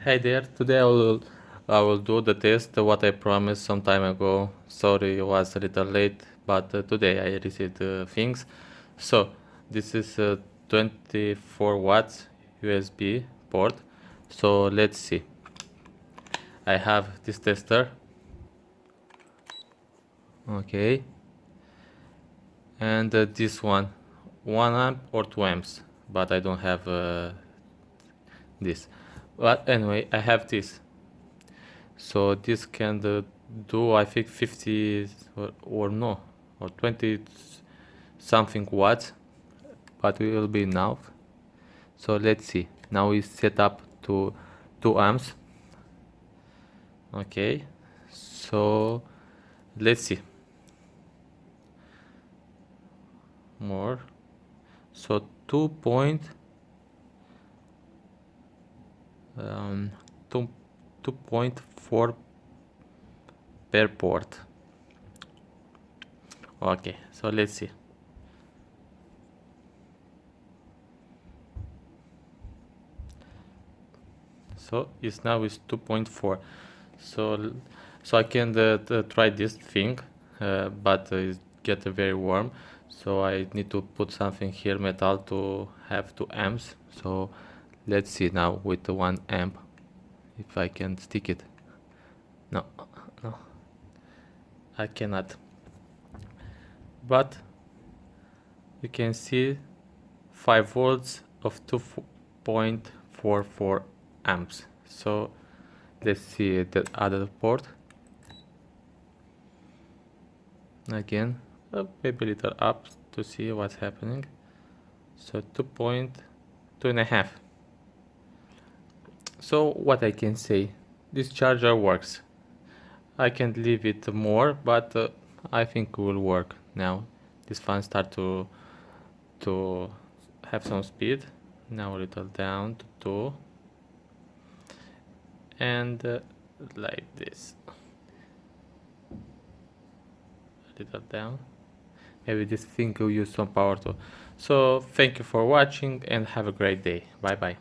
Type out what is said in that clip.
Hey there, today I will do the test what I promised some time ago. Sorry, it was a little late, but today I received things. So this is a 24 watts USB port. So let's see. I have this tester. Okay, and this one, 1 amp or 2 amps, but I don't have this. But anyway, I have this. So this can do I think 50 or no or 20 something watts, but it will be enough. So let's see. Now we set up to 2 amps. Okay, so let's see more. So 2 2.4 per port. Okay, so let's see. So it's now is 2.4. So I can try this thing, but it get very warm. So I need to put something here metal to have 2 amps. So let's see now with the 1 amp if I can stick it. No, no, I cannot. But you can see 5 volts of 2.44 amps. So let's see the other port again, maybe a little up to see what's happening. So 2.2.5. So what I can say, this charger works. I can leave it more, but I think it will work now. This fan start to have some speed. Now a little down to 2, and like this, a little down. Maybe this thing will use some power too. So thank you for watching and have a great day. Bye bye.